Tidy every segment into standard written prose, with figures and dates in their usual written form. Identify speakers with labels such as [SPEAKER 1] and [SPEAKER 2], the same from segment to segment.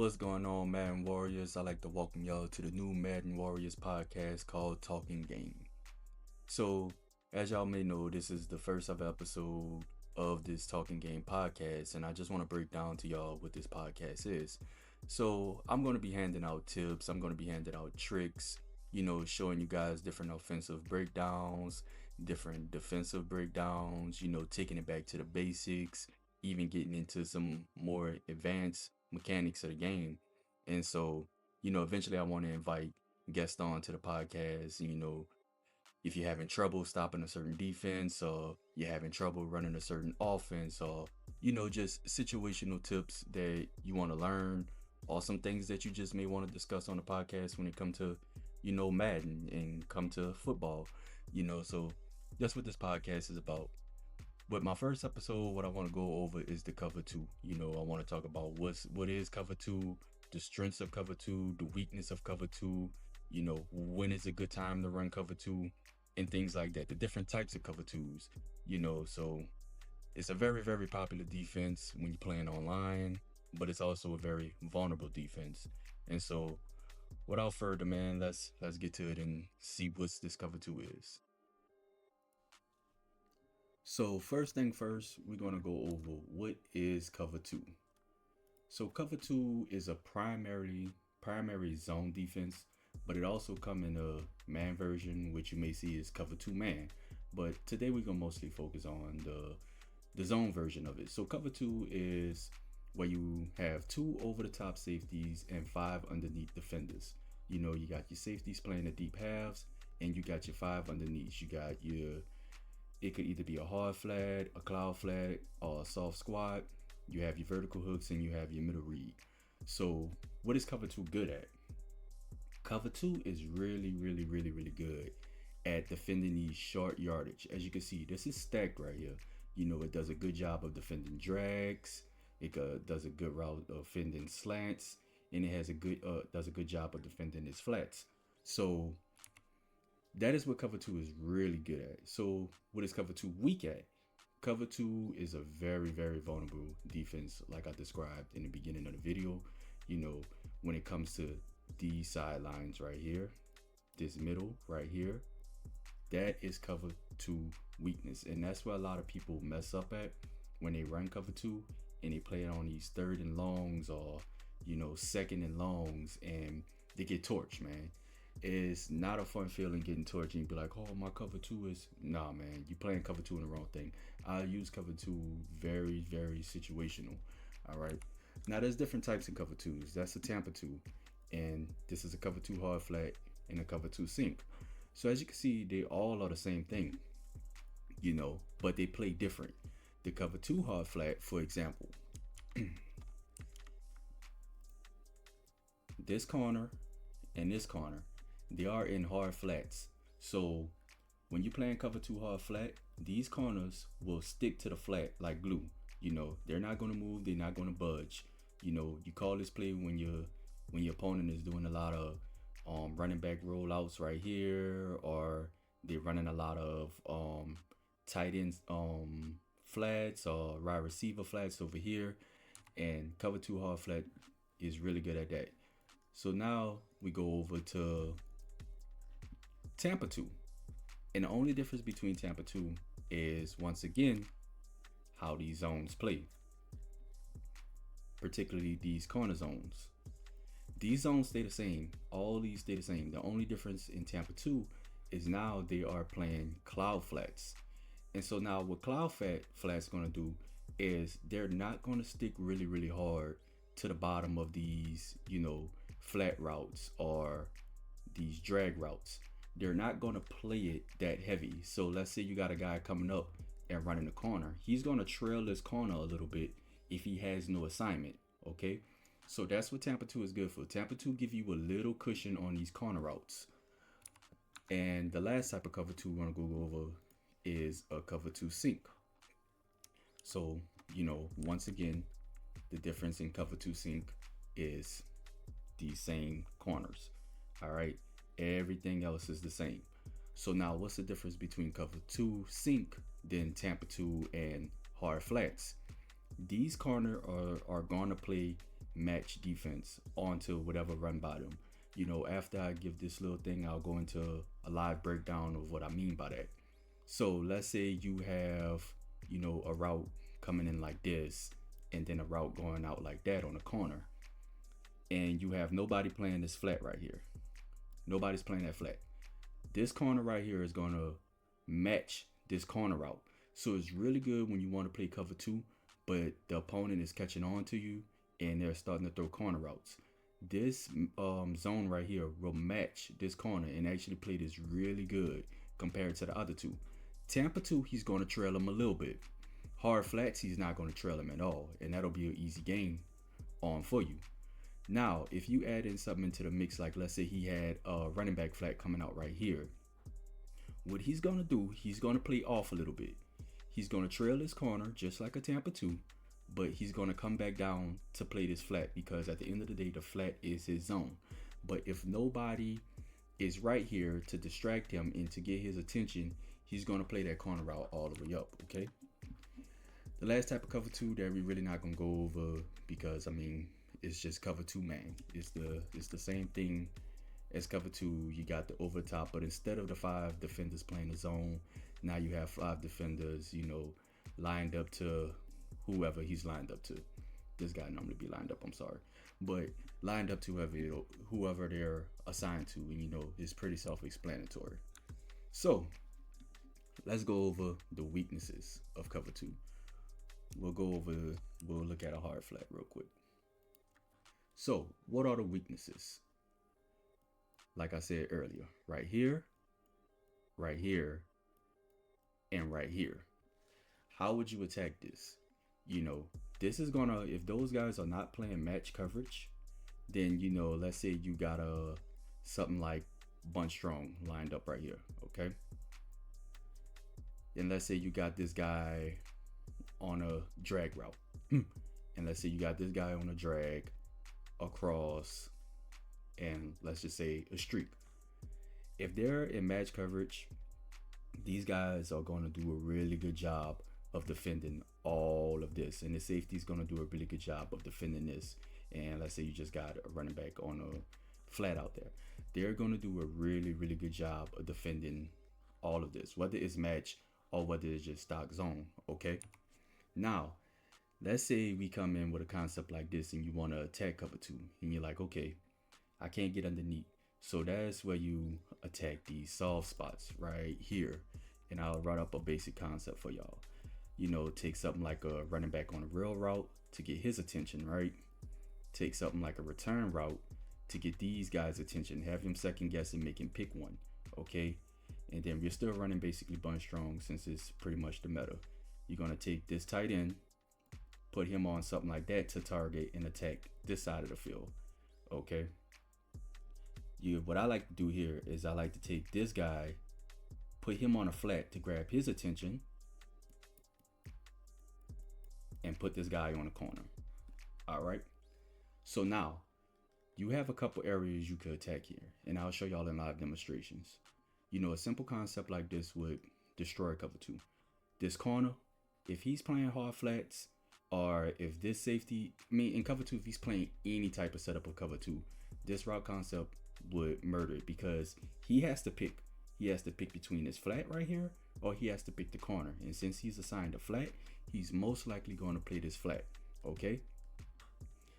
[SPEAKER 1] What's going on, Madden Warriors? I'd like to welcome y'all to the new Madden Warriors podcast called Talking Game. So, as y'all may know, this is the first ever episode of this Talking Game podcast, and I just want to break down to y'all what this podcast is. So, I'm going to be handing out tips, I'm going to be handing out tricks, showing you guys different offensive breakdowns, different defensive breakdowns, taking it back to the basics, even getting into some more advanced mechanics of the game. And so, eventually I want to invite guests on to the podcast. If you're having trouble stopping a certain defense, or you're having trouble running a certain offense, or, just situational tips that you want to learn, or some things that you just may want to discuss on the podcast when it comes to, Madden and come to football, so that's what this podcast is about. But my first episode, what I want to go over is the cover two. I want to talk about what is cover two, the strengths of cover two, the weakness of cover two, when is a good time to run cover two, and things like that. The different types of cover twos, so it's a very, very popular defense when you're playing online, but it's also a very vulnerable defense. And so without further, man, let's get to it and see what this cover two is. So first thing first, we're going to go over what is cover two. So cover two is a primary zone defense, but it also come in a man version, which you may see is cover two man. But today we're going to mostly focus on the zone version of it. So cover two is where you have 2 over the top safeties and 5 underneath defenders. You got your safeties playing the deep halves, and you got your 5 underneath. You got it could either be a hard flat, a cloud flat, or a soft squat. You have your vertical hooks and you have your middle read. So what is cover two good at? Cover two is really, really, really, really good at defending these short yardage. As you can see, this is stacked right here. It does a good job of defending drags. It does a good route of defending slants, and it has does a good job of defending its flats. So that is what cover two is really good at. So what is cover two weak at? Cover two is a very, very vulnerable defense, like I described in the beginning of the video. When it comes to these sidelines right here, this middle right here, that is cover two weakness. And that's where a lot of people mess up at when they run cover two and they play it on these 3rd and longs, or, 2nd and longs, and they get torched, man. It's not a fun feeling getting torched and be like, oh, my cover two is... Nah, man, you playing cover two in the wrong thing. I use cover two very, very situational. All right. Now, there's different types of cover twos. That's a Tampa two. And this is a cover two hard flat and a cover two sink. So as you can see, they all are the same thing, but they play different. The cover two hard flat, for example, this corner and this corner, they are in hard flats. So when you're playing cover two hard flat, these corners will stick to the flat like glue. They're not going to move. They're not going to budge. You call this play when your opponent is doing a lot of running back rollouts right here, or they're running a lot of tight ends flats, or wide receiver flats over here. And cover two hard flat is really good at that. So now we go over to Tampa 2. And the only difference between Tampa 2 is, once again, how these zones play. Particularly these corner zones. These zones stay the same. All these stay the same. The only difference in Tampa 2 is now they are playing cloud flats. And so now what cloud flats going to do is they're not going to stick really, really hard to the bottom of these, flat routes or these drag routes. They're not going to play it that heavy. So let's say you got a guy coming up and running the corner. He's going to trail this corner a little bit if he has no assignment. Okay. So that's what Tampa 2 is good for. Tampa 2 give you a little cushion on these corner routes. And the last type of cover 2 we're going to go over is a cover 2 sink. So, once again, the difference in cover 2 sink is these same corners. All right. Everything else is the same. So now what's the difference between cover 2 sink, then Tampa 2 and hard flats? These corner are going to play match defense onto whatever run by them. After I give this little thing, I'll go into a live breakdown of what I mean by that. So let's say you have, a route coming in like this, and then a route going out like that on the corner. And you have nobody playing this flat right here. Nobody's playing that flat. This corner right here is going to match this corner route. So it's really good when you want to play cover two, but the opponent is catching on to you and they're starting to throw corner routes. This zone right here will match this corner and actually play this really good compared to the other two. Tampa 2, he's going to trail him a little bit. Hard flats, he's not going to trail him at all, and that'll be an easy game for you. Now, if you add in something into the mix, like let's say he had a running back flat coming out right here, what he's going to do, he's going to play off a little bit. He's going to trail his corner just like a Tampa 2, but he's going to come back down to play this flat because at the end of the day, the flat is his zone. But if nobody is right here to distract him and to get his attention, he's going to play that corner route all the way up, okay? The last type of cover two that we're really not going to go over because, it's just cover two man. It's the same thing as cover two. You got the over top, but instead of the 5 defenders playing the zone, now you have 5 defenders, lined up to whoever he's lined up to. This guy normally be lined up, I'm sorry. But lined up to whoever they're assigned to, and it's pretty self-explanatory. So let's go over the weaknesses of cover two. We'll look at a hard flat real quick. So what are the weaknesses? Like I said earlier, right here, and right here. How would you attack this? This is gonna, if those guys are not playing match coverage, then let's say you got something like bunch strong lined up right here, okay? And let's say you got this guy on a drag route. And let's say you got this guy on a drag across, and let's just say a streak. If they're in match coverage, these guys are going to do a really good job of defending all of this, and the safety is going to do a really good job of defending this. And let's say you just got a running back on a flat out there, they're going to do a really, really good job of defending all of this, whether it's match or whether it's just stock zone, okay? Now, let's say we come in with a concept like this and you want to attack cover two, and you're like, okay, I can't get underneath. So that's where you attack these soft spots right here. And I'll write up a basic concept for y'all. Take something like a running back on a real route to get his attention, right? Take something like a return route to get these guys' attention. Have him second guess and make him pick one, okay? And then we're still running basically bunch strong since it's pretty much the meta. You're going to take this tight end, put him on something like that to target and attack this side of the field, okay? What I like to do here is I like to take this guy, put him on a flat to grab his attention, and put this guy on a corner. All right. So now you have a couple areas you could attack here, and I'll show y'all in live demonstrations. A simple concept like this would destroy cover two. This corner, if he's playing hard flats, or if this safety, in cover two, if he's playing any type of setup of cover two, this route concept would murder it because he has to pick between this flat right here, or he has to pick the corner. And since he's assigned a flat, he's most likely going to play this flat, okay?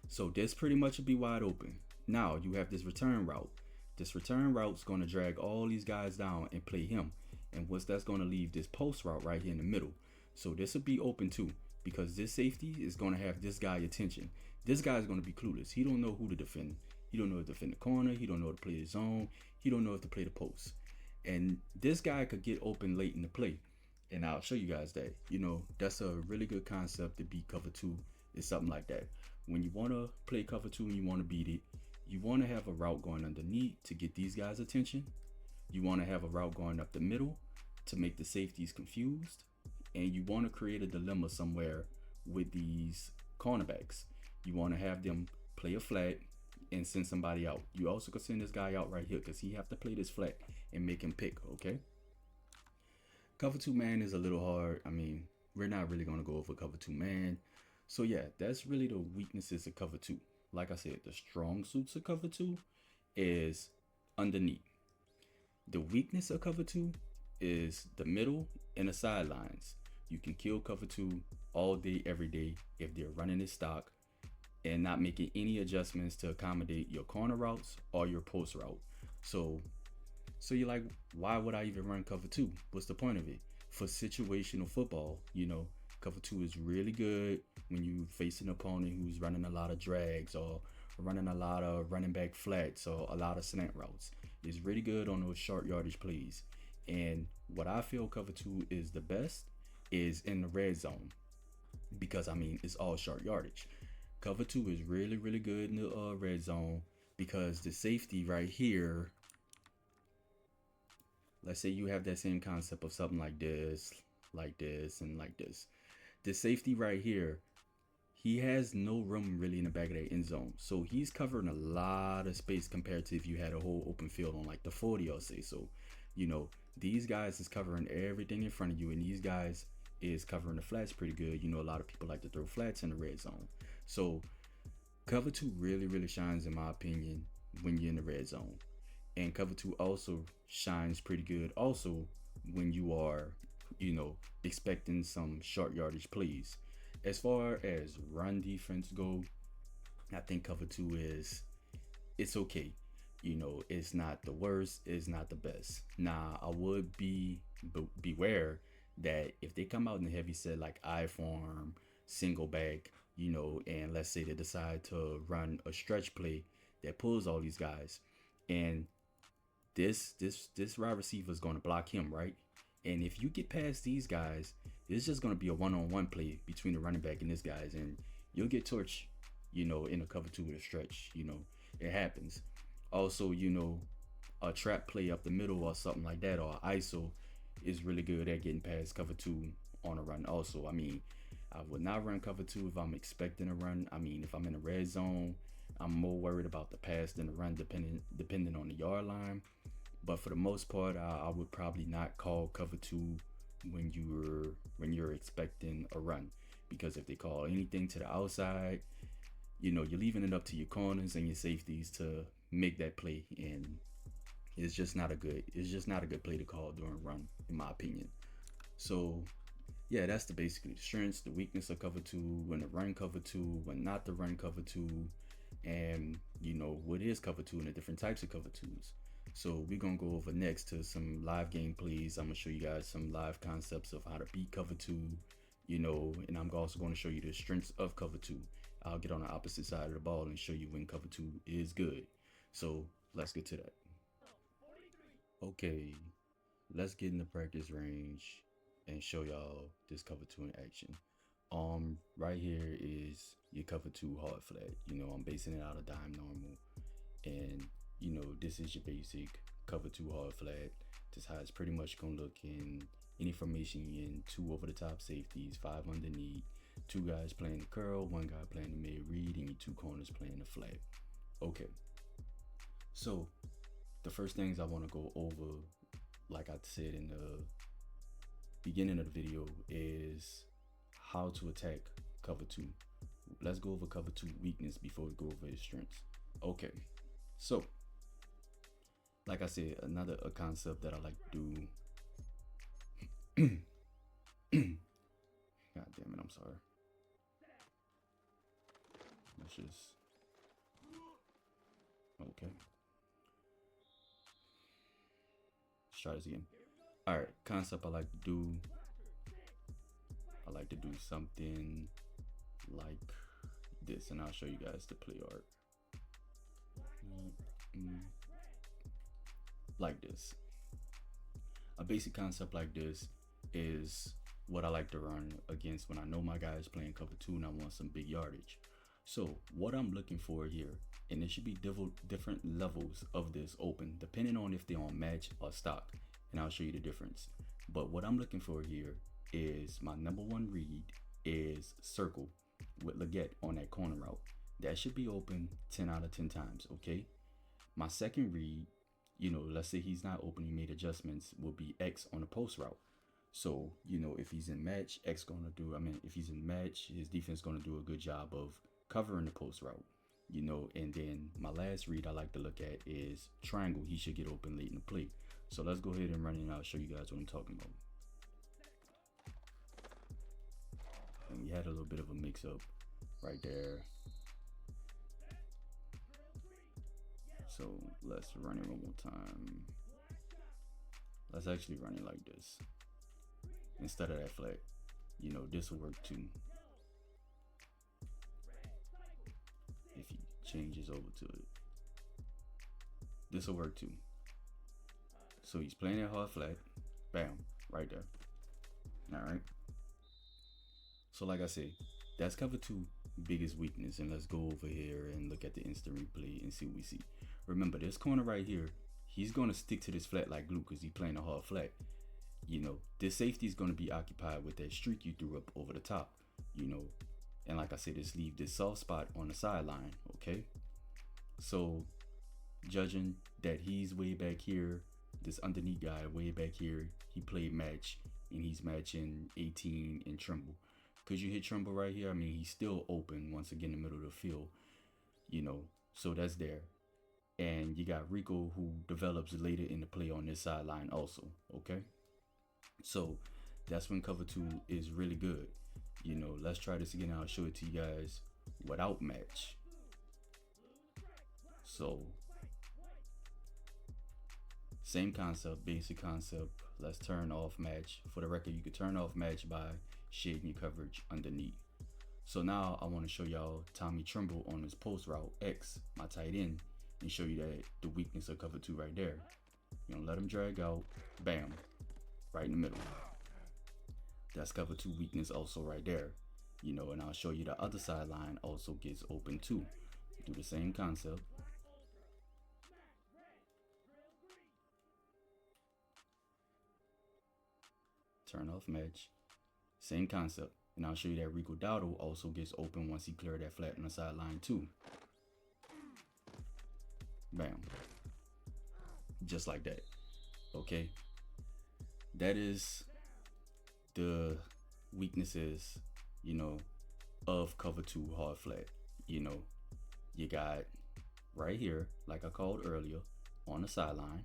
[SPEAKER 1] So this pretty much would be wide open. Now you have this return route. This return route's going to drag all these guys down and play him. And what's that's going to leave this post route right here in the middle. So this will be open too, because this safety is going to have this guy attention. This guy is going to be clueless. He don't know who to defend. He don't know if to defend the corner. He don't know how to play the zone. He don't know if to play the post. And this guy could get open late in the play. And I'll show you guys that. That's a really good concept to beat cover two. It's something like that. When you want to play cover two and you want to beat it, you want to have a route going underneath to get these guys' attention. You want to have a route going up the middle to make the safeties confused. And you want to create a dilemma somewhere with these cornerbacks. You want to have them play a flat and send somebody out. You also could send this guy out right here because he have to play this flat and make him pick, okay? Cover two man is a little hard. We're not really going to go over cover two man. So yeah, that's really the weaknesses of cover two. like I said, the strong suits of cover two is underneath. The weakness of cover two is the middle and the sidelines. You can kill cover two all day, every day if they're running this stock and not making any adjustments to accommodate your corner routes or your post route. So, so you're like, why would I even run cover two? What's the point of it? For situational football, cover two is really good when you face an opponent who's running a lot of drags or running a lot of running back flats or a lot of slant routes. It's really good on those short yardage plays. And what I feel cover two is the best is in the red zone because I mean it's all short yardage. Cover two is really really good in the red zone because the safety right here. Let's say you have that same concept of something like this, and like this. The safety right here, he has no room really in the back of that end zone. So he's covering a lot of space compared to if you had a whole open field on like the 40 or say. So, you know, these guys is covering everything in front of you, and these guys is covering the flats pretty good. A lot of people like to throw flats in the red zone. So cover two really, really shines in my opinion when you're in the red zone. And cover two also shines pretty good also when you are, expecting some short yardage plays. As far as run defense go, I think cover two it's okay. It's not the worst, it's not the best. Now I would beware that if they come out in the heavy set like I form, single back, and let's say they decide to run a stretch play that pulls all these guys, and this wide receiver is going to block him, right? And if you get past these guys, it's just going to be a one-on-one play between the running back and this guys, and you'll get torched, in a cover two with a stretch. It happens. Also, a trap play up the middle or something like that, or ISO is really good at getting past cover two on a run. Also, I mean, I would not run cover two if I'm expecting a run. I mean, if I'm in a red zone, I'm more worried about the pass than the run, depending on the yard line. But for the most part, I would probably not call cover two when you're expecting a run, because if they call anything to the outside, you're leaving it up to your corners and your safeties to make that play, and it's just not a good play to call during run, in my opinion. So yeah, that's basically the strengths, the weakness of cover two, when to run cover two, when not to run cover two, and what is cover two and the different types of cover twos. So we're gonna go over next to some live game plays. I'm gonna show you guys some live concepts of how to beat cover two, and I'm also gonna show you the strengths of cover two. I'll get on the opposite side of the ball and show you when cover two is good. So let's get to that. Okay, let's get in the practice range and show y'all this cover two in action. Right here is your cover two hard flat. I'm basing it out of dime normal, and this is your basic cover two hard flat. This is how it's pretty much gonna look in any formation you're in. Two over the top safeties, five underneath, two guys playing the curl, one guy playing the mid read, and your two corners playing the flat. Okay, so the first things I want to go over, like I said in the beginning of the video, is how to attack cover two. Let's go over cover two weakness before we go over his strengths. Okay, so like I said, another concept that I like to do. God damn it, I'm sorry. Let's just okay. Let's try this again. All right, concept I like to do. I like to do something like this, and I'll show you guys the play art. Like this. A basic concept like this is what I like to run against when I know my guy is playing cover two and I want some big yardage. So what I'm looking for here, and there should be different levels of this open depending on if they're on match or stock, and I'll show you the difference. But what I'm looking for here is my number one read is circle with Leggett on that corner route. That should be open 10 out of 10 times, okay? My second read, let's say he's not open, he made adjustments, will be X on the post route. So, if he's in match, if he's in match, his defense gonna do a good job of covering the post route. And then my last read I like to look at is triangle. He should get open late in the play. So let's go ahead and run it and I'll show you guys what I'm talking about. And we had a little bit of a mix up right there. So let's run it one more time. Let's actually run it like this instead of that flat. This will work too. If he changes over to it, this will work too. So he's playing that hard flat, bam, right there. All right. So like I said, that's cover 2 biggest weakness. And let's go over here and look at the instant replay and see what we see. Remember, this corner right here, he's going to stick to this flat like glue because he's playing a hard flat. This safety is going to be occupied with that streak you threw up over the top, and like I said, just leave this soft spot on the sideline. Okay, so judging that he's way back here, this underneath guy way back here, he played match and he's matching 18 and Trimble. Because you hit Trimble right here, I mean, he's still open once again in the middle of the field, so that's there. And you got Rico, who develops later in the play on this sideline also. Okay, so that's when cover 2 is really good. Let's try this again. I'll show it to you guys without match. So same concept, basic concept. Let's turn off match. For the record, you could turn off match by shading your coverage underneath. So now I want to show y'all Tommy Trimble on his post route X, my tight end, and show you that the weakness of cover 2 right there. Let him drag out, bam, right in the middle. That's cover 2 weakness also right there. And I'll show you the other sideline also gets open too. Do the same concept. Turn off match. Same concept. And I'll show you that Rico Dowdle also gets open once he cleared that flat on the sideline too. Bam. Just like that. Okay. That is the weaknesses, of cover 2 hard flat. You got right here, like I called earlier, on the sideline.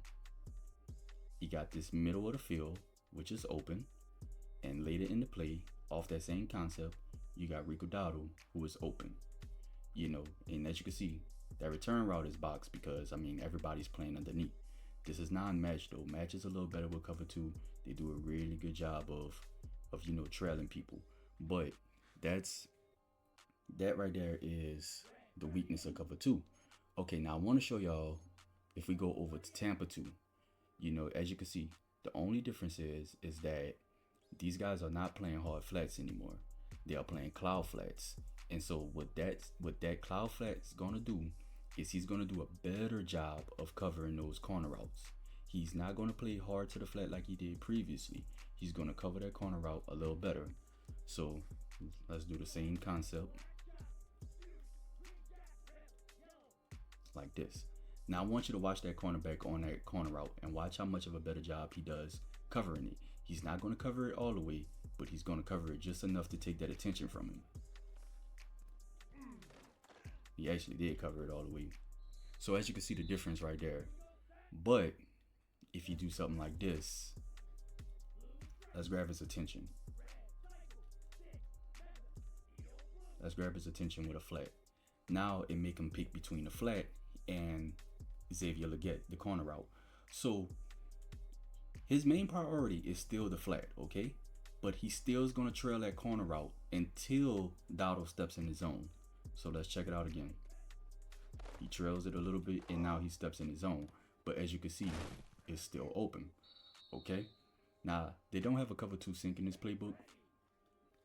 [SPEAKER 1] You got this middle of the field, which is open. And later in the play, off that same concept, you got Rico Dowdle, who is open. And as you can see, that return route is boxed because, everybody's playing underneath. This is non-match though. Match is a little better with cover 2. They do a really good job of trailing people. But that right there is the weakness of cover 2. Okay, now I want to show y'all, if we go over to Tampa 2, as you can see, the only difference is that these guys are not playing hard flats anymore. They are playing cloud flats. And so what that cloud flat's gonna do is he's gonna do a better job of covering those corner routes. He's not gonna play hard to the flat like he did previously. He's gonna cover that corner route a little better. So let's do the same concept. Like this. Now I want you to watch that cornerback on that corner route and watch how much of a better job he does covering it. He's not going to cover it all the way, but he's going to cover it just enough to take that attention from him. He actually did cover it all the way. So as you can see the difference right there. But if you do something like this, let's grab his attention. Let's grab his attention with a flat. Now it make him pick between the flat and Xavier Legette, the corner route. So his main priority is still the flat, okay? But he still is going to trail that corner route until Dowdle steps in his zone. So let's check it out again. He trails it a little bit and now he steps in his zone. But as you can see, it's still open, okay? Now, they don't have a cover 2 sync in this playbook.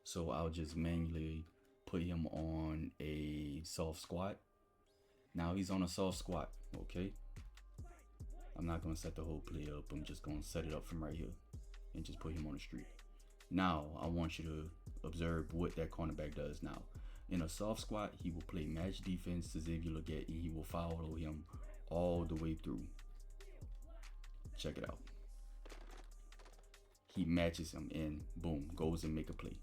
[SPEAKER 1] So I'll just manually put him on a soft squat. Now he's on a soft squat, okay? I'm not going to set the whole play up. I'm just going to set it up from right here and just put him on the street. Now, I want you to observe what that cornerback does now. In a soft squat, he will play match defense to Xavier Legette and he will follow him all the way through. Check it out. He matches him and boom, goes and make a play.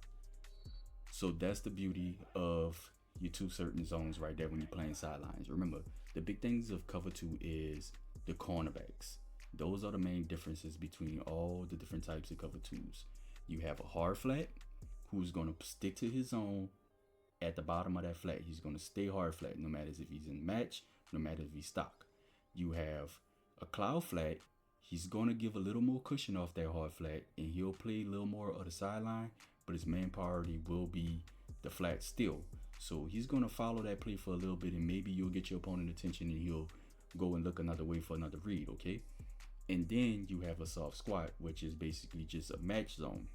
[SPEAKER 1] So that's the beauty of your two certain zones right there when you're playing sidelines. Remember, the big things of cover two is the cornerbacks. Those are the main differences between all the different types of cover twos. You have a hard flat who's going to stick to his zone at the bottom of that flat. He's going to stay hard flat no matter if he's in match, no matter if he's stock. You have a cloud flat. He's going to give a little more cushion off that hard flat and he'll play a little more of the sideline, but his main priority will be the flat still. So he's going to follow that play for a little bit and maybe you'll get your opponent attention and he'll go and look another way for another read, okay? And then you have a soft squat, which is basically just a match zone.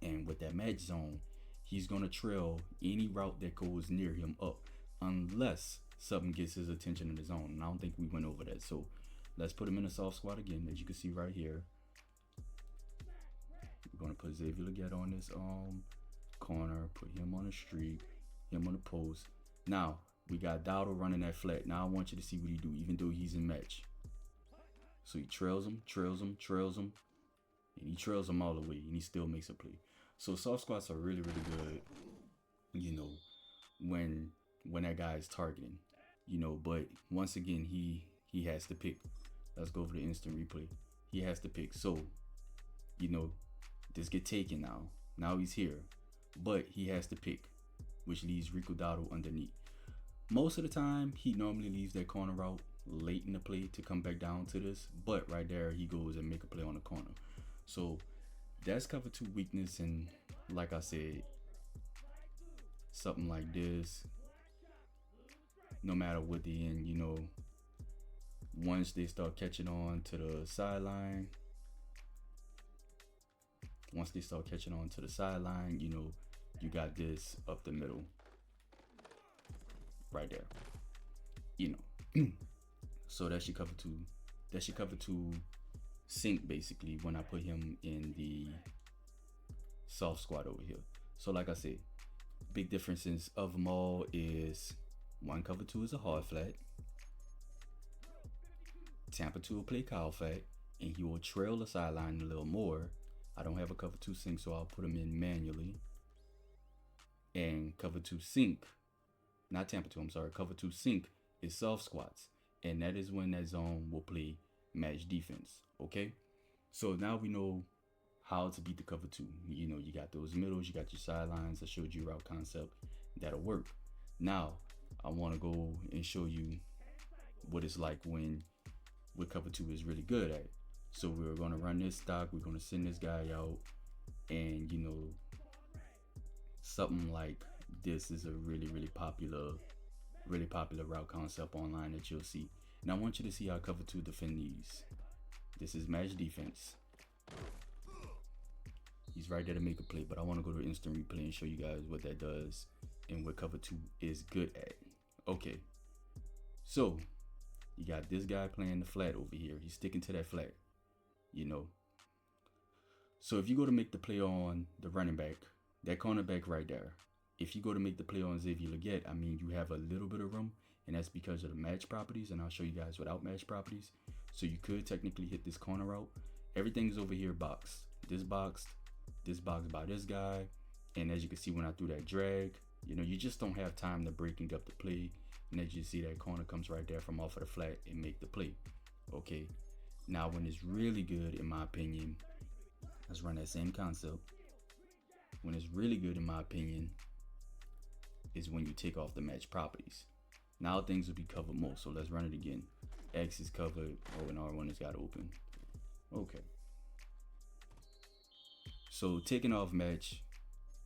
[SPEAKER 1] And with that match zone, he's going to trail any route that goes near him up unless something gets his attention in the zone. And I don't think we went over that. So let's put him in a soft squat again, as you can see right here. We're going to put Xavier Legette on this corner, put him on a streak, him on the post. Now, we got Dowdle running that flat. Now I want you to see what he do, even though he's in match. So he trails him, and he trails him all the way, and he still makes a play. So soft squats are really, really good, you know, when that guy is targeting, you know. But once again, he has to pick. Let's go over the instant replay. He has to pick. So, you know, this get taken now. Now he's here, but he has to pick, which leaves Rico Dowdle underneath. Most of the time, he normally leaves that corner route late in the play to come back down to this, but right there he goes and make a play on the corner. So that's cover two weakness, and like I said, something like this, no matter what they in, you know, once they start catching on to the sideline, you know, you got this up the middle right there, you know. So that should cover two. That should cover two sync basically when I put him in the soft squat over here. So like I said, big differences of them all is one cover two is a hard flat. Tampa 2 will play cow flat and he will trail the sideline a little more. I don't have a cover two sync, so I'll put him in manually. And cover two sync, not Tampa 2, I'm sorry, cover two sync is soft squats. And that is when that zone will play match defense, okay? So now we know how to beat the cover two. You know, you got those middles, you got your sidelines. I showed you route concept. That'll work. Now, I want to go and show you what it's like when what cover two is really good at. So we're going to run this stock. We're going to send this guy out. And, you know, something like this is a really, really popular route concept online that you'll see. And I want you to see how cover two defend these. This is match defense. He's right there to make a play, but I want to go to instant replay and show you guys what that does and what cover two is good at. Okay, so you got this guy playing the flat over here. He's sticking to that flat, you know. So if you go to make the play on the running back, that cornerback right there, if you go to make the play on Xavier Legette, I mean, you have a little bit of room, and that's because of the match properties, and I'll show you guys without match properties. So you could technically hit this corner route. Everything's over here boxed. This boxed by this guy, and as you can see when I threw that drag, you know, you just don't have time to breaking up the play, and as you see, that corner comes right there from off of the flat and make the play. Okay, now when it's really good, in my opinion, let's run that same concept. When it's really good, in my opinion, is when you take off the match properties. Now things will be covered more, so let's run it again. X is covered. Oh, and R1 has got open. Okay. So taking off match,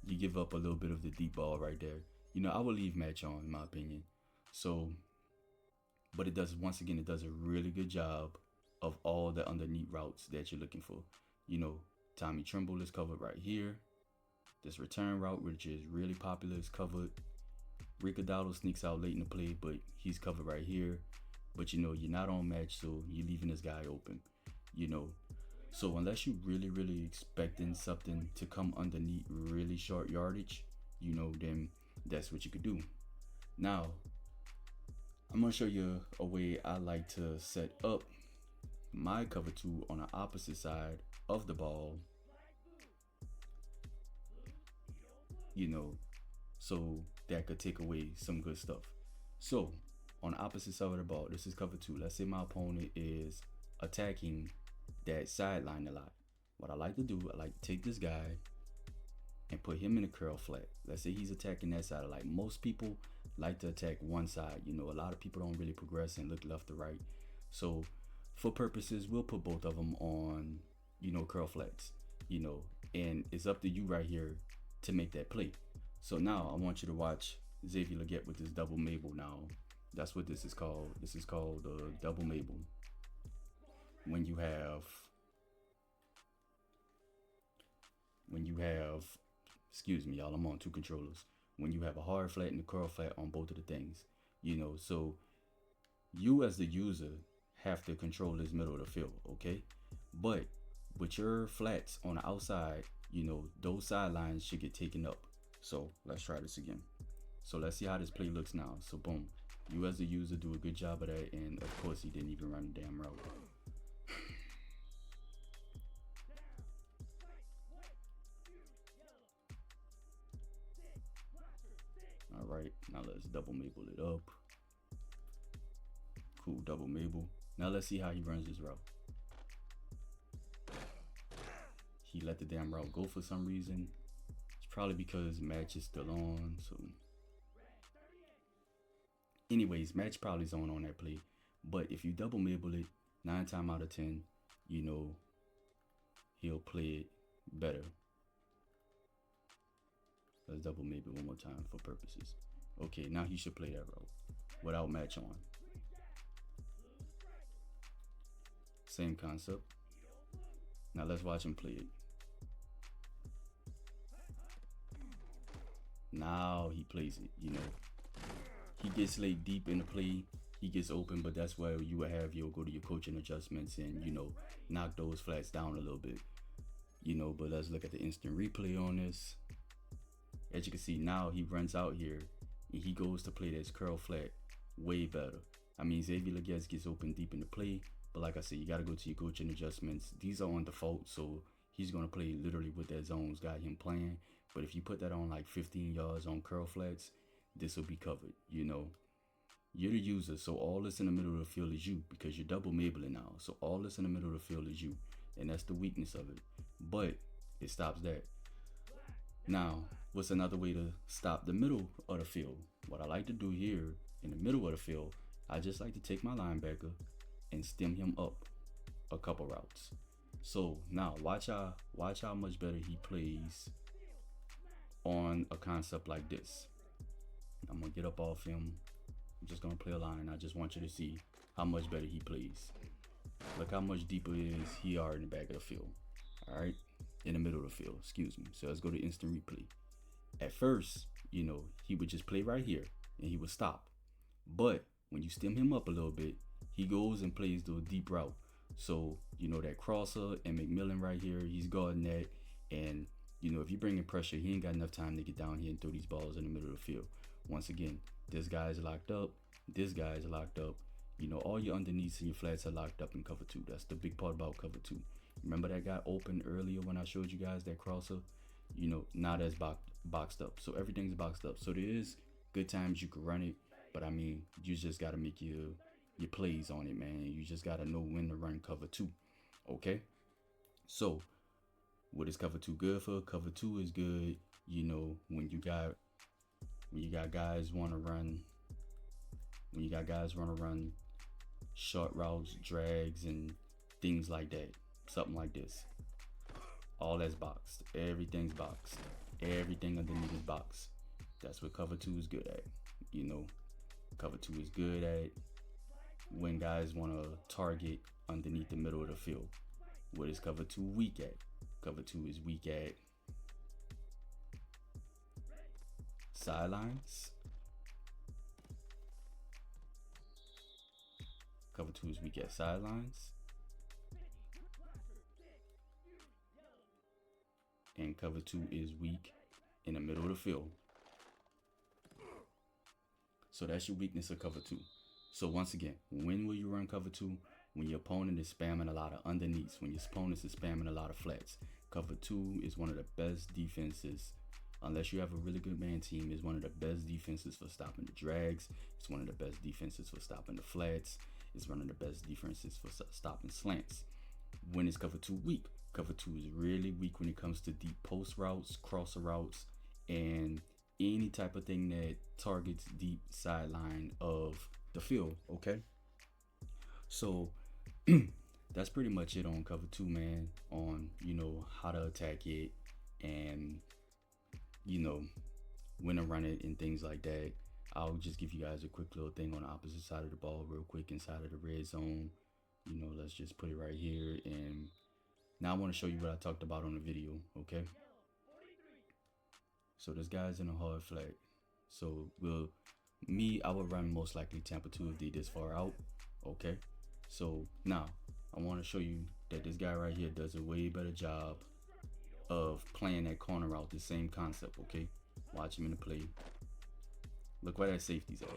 [SPEAKER 1] you give up a little bit of the deep ball right there. You know, I will leave match on, in my opinion. So, but it does, once again, it does a really good job of all the underneath routes that you're looking for. You know, Tommy Tremble is covered right here. This return route, which is really popular, is covered. Rico Dowdle sneaks out late in the play, but he's covered right here. But you know, you're not on match, so you're leaving this guy open, you know. So unless you're really, really expecting something to come underneath really short yardage, you know, then that's what you could do. Now, I'm gonna show you a way I like to set up my cover two on the opposite side of the ball. You know, so that could take away some good stuff. So on the opposite side of the ball, this is cover two. Let's say my opponent is attacking that sideline a lot. What I like to do, I like to take this guy and put him in a curl flat. Let's say he's attacking that side. Like most people like to attack one side. You know, a lot of people don't really progress and look left to right. So for purposes, we'll put both of them on, you know, curl flats, you know, and it's up to you right here to make that play. So now I want you to watch Xavier Legette with this double Mabel. Now that's what this is called. This is called double Mabel. When you have excuse me y'all, I'm on two controllers. When you have a hard flat and a curl flat on both of the things, you know, so you as the user have to control this middle of the field, okay? But with your flats on the outside, you know, those sidelines should get taken up. So let's try this again. So let's see how this play looks now. So boom, you as the user do a good job of that, and of course he didn't even run the damn route. All right, now let's double Mabel it up. Cool, double Mabel. Now let's see how he runs this route. He let the damn route go for some reason. It's probably because match is still on. So anyways, match probably is on that play. But if you double Mabel it, 9 times out of 10, you know, he'll play it better. Let's double Mabel one more time for purposes. Okay, now he should play that route without match on. Same concept. Now let's watch him play it. Now he plays it, you know. He gets laid deep in the play. He gets open, but that's where you would have you'll go to your coaching adjustments and, you know, knock those flats down a little bit. You know, but let's look at the instant replay on this. As you can see, now he runs out here and he goes to play this curl flat way better. I mean, Xavier Legette gets open deep in the play, but like I said, you got to go to your coaching adjustments. These are on default, so he's going to play literally what that zone's got him playing. But if you put that on like 15 yards on curl flats, this will be covered. You know, you're the user, so all this in the middle of the field is you, because you're double Mabeling now. So all this in the middle of the field is you, and that's the weakness of it. But it stops that. Now, what's another way to stop the middle of the field? What I like to do here in the middle of the field, I just like to take my linebacker and stem him up a couple routes. So now watch how much better he plays on a concept like this. I'm gonna get up off him. I'm just gonna play a line. I just want you to see how much better he plays. Look how much deeper he are in the back of the field. All right, in the middle of the field, excuse me. So let's go to instant replay. At first, you know, he would just play right here and he would stop. But when you stem him up a little bit, he goes and plays the deep route. So, you know, that crosser and McMillan right here, he's guarding that. And, you know, if you bring in pressure, he ain't got enough time to get down here and throw these balls in the middle of the field. Once again, this guy's locked up. This guy's locked up. You know, all your underneaths and your flats are locked up in cover 2. That's the big part about cover 2. Remember that guy open earlier when I showed you guys that crosser? You know, now that's boxed up. So everything's boxed up. So there is good times you can run it. But I mean, you just got to make your plays on it, man. You just got to know when to run cover 2. Okay? So what is cover 2 good for? Cover 2 is good, you know, when you got guys want to run short routes, drags, and things like that. Something like this. All that's boxed. Everything's boxed. Everything underneath is boxed. That's what cover 2 is good at. You know, cover 2 is good at when guys want to target underneath the middle of the field. What is cover 2 weak at? Cover 2 is weak at sidelines. Cover 2 is weak at sidelines. And cover 2 is weak in the middle of the field. So that's your weakness of cover 2. So once again, when will you run cover 2? When your opponent is spamming a lot of underneaths, when your opponent is spamming a lot of flats. Cover 2 is one of the best defenses unless you have a really good man team, is one of the best defenses for stopping the drags. It's one of the best defenses for stopping the flats. It's one of the best defenses for stopping slants. When is cover two weak? Cover two is really weak when it comes to deep post routes, crosser routes, and any type of thing that targets deep sideline of the field. Okay, so that's pretty much it on cover two, man. On how to attack it, and when to run it and things like that. I'll just give you guys a quick little thing on the opposite side of the ball real quick inside of the red zone. Let's just put it right here. And now I want to show you what I talked about on the video, okay? So this guy's in a hard flag. So I would run most likely Tampa 2 if they this far out, okay? So now I want to show you that this guy right here does a way better job of playing that corner route, the same concept, okay? Watch him in the play. Look where that safety's at.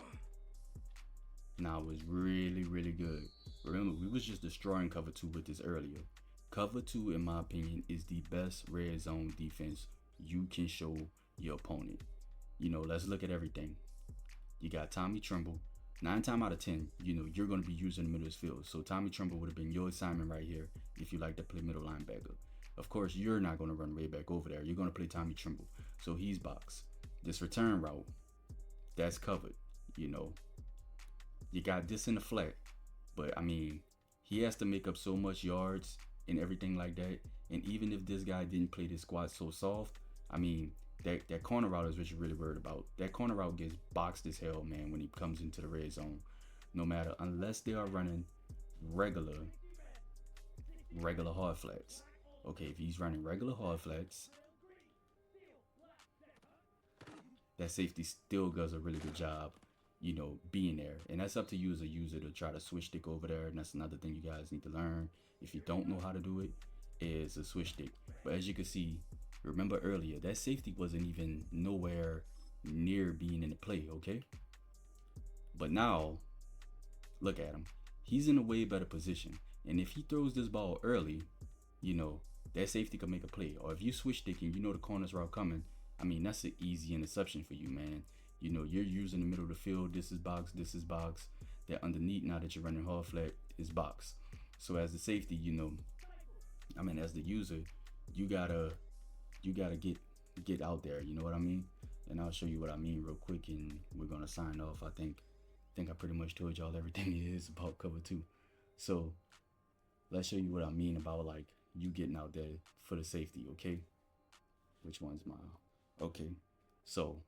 [SPEAKER 1] Now it's really, really good. Remember, we was just destroying cover 2 with this earlier. Cover 2, in my opinion, is the best red zone defense you can show your opponent. Let's look at everything. You got Tommy Tremble. 9 times out of 10, you're going to be using the middle of the field. So Tommy Tremble would have been your assignment right here if you like to play middle linebacker. Of course, you're not going to run way back over there. You're going to play Tommy Tremble. So he's box. This return route, that's covered. You got this in the flat. But, he has to make up so much yards and everything like that. And even if this guy didn't play this squat so soft, that corner route is what you're really worried about. That corner route gets boxed as hell, man, when he comes into the red zone. No matter, unless they are running regular hard flats. Okay, if he's running regular hard flats, that safety still does a really good job, being there. And that's up to you as a user to try to switch stick over there. And that's another thing you guys need to learn. If you don't know how to do it, is a switch stick. But as you can see, remember earlier, that safety wasn't even nowhere near being in the play, okay? But now, look at him. He's in a way better position. And if he throws this ball early, that safety could make a play. Or if you switch stick and the corners route coming, that's an easy interception for you, man. You're using the middle of the field. This is box. This is box. That underneath, now that you're running hard flat, is box. So as the safety, as the user, you gotta get out there. You know what I mean? And I'll show you what I mean real quick, and we're gonna sign off. I think I pretty much told y'all everything it is about cover 2. So let's show you what I mean about like you getting out there for the safety, okay? Which one's mine? Okay, so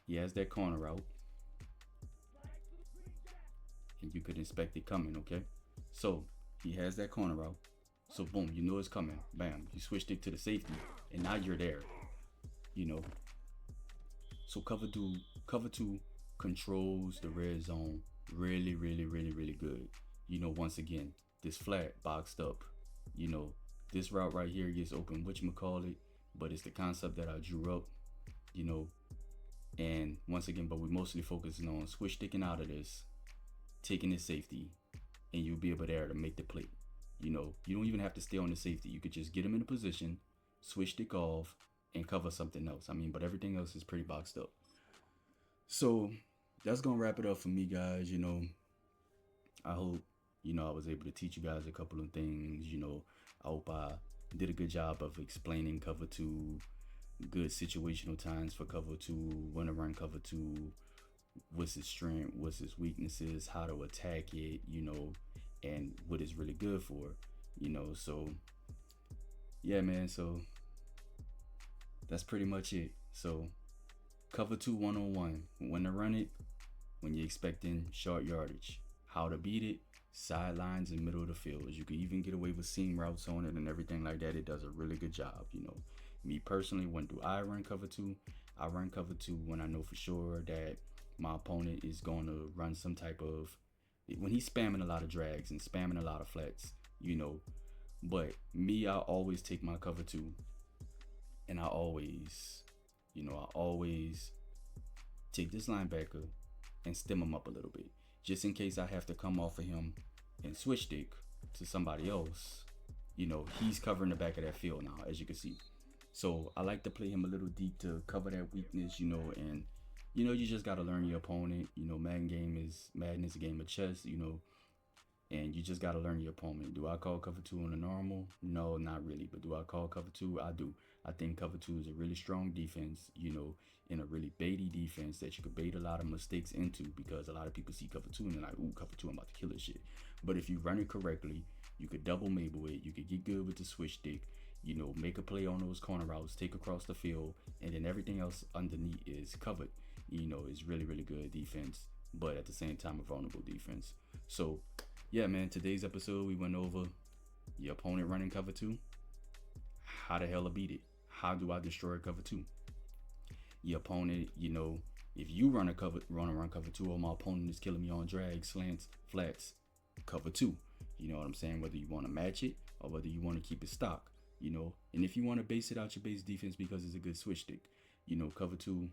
[SPEAKER 1] he has that corner route, and you could inspect it coming, okay? So he has that corner route. So boom, it's coming. Bam, you switched it to the safety, and now you're there. So cover two controls the red zone really, really, really, really good. Once again, this flat boxed up. This route right here gets open, whatchamacallit, but it's the concept that I drew up. And once again, but we're mostly focusing on switch sticking out of this, taking the safety, and you'll be able there to make the play. You don't even have to stay on the safety. You could just get him in a position, switch stick off, and cover something else. But everything else is pretty boxed up. So that's gonna wrap it up for me, guys. I hope I was able to teach you guys a couple of things. I hope I did a good job of explaining cover 2, good situational times for cover 2, when to run cover 2, what's its strength, what's its weaknesses, how to attack it, and what it's really good for, so yeah, man. So that's pretty much it. So cover 2 101, when to run it, when you're expecting short yardage, how to beat it, sidelines and middle of the field. You can even get away with seam routes on it and everything like that. It does a really good job. Me personally, when do I run cover 2? I run cover 2 when I know for sure that my opponent is going to run some type of, when he's spamming a lot of drags and spamming a lot of flats, but me, I always take my cover 2, and I always take this linebacker and stem him up a little bit, just in case I have to come off of him and switch stick to somebody else. He's covering the back of that field now, as you can see. So I like to play him a little deep to cover that weakness, and you just gotta learn your opponent. Madden is a game of chess, and you just gotta learn your opponent. Do I call cover two on a normal? No, not really. But do I call cover two? I do. I think cover two is a really strong defense, in a really baity defense that you could bait a lot of mistakes into, because a lot of people see cover two and they're like, ooh, cover two, I'm about to kill this shit. But if you run it correctly, you could double Mabel it, you could get good with the switch stick, make a play on those corner routes, take across the field, and then everything else underneath is covered. It's really, really good defense, but at the same time, a vulnerable defense. So, yeah, man, today's episode, we went over your opponent running cover two, how the hell to beat it, how do I destroy cover two. Your opponent, if you run run cover two, or my opponent is killing me on drags, slants, flats, cover two. You know what I'm saying? Whether you want to match it or whether you want to keep it stock, and if you want to base it out your base defense because it's a good switch stick, cover two,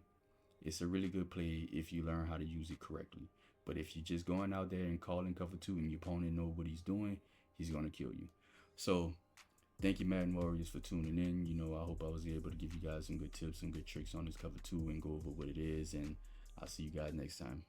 [SPEAKER 1] it's a really good play if you learn how to use it correctly. But if you're just going out there and calling cover two and your opponent know what he's doing, he's gonna kill you. So thank you, Madden Warriors, for tuning in. I hope I was able to give you guys some good tips, some good tricks on this cover two, and go over what it is. And I'll see you guys next time.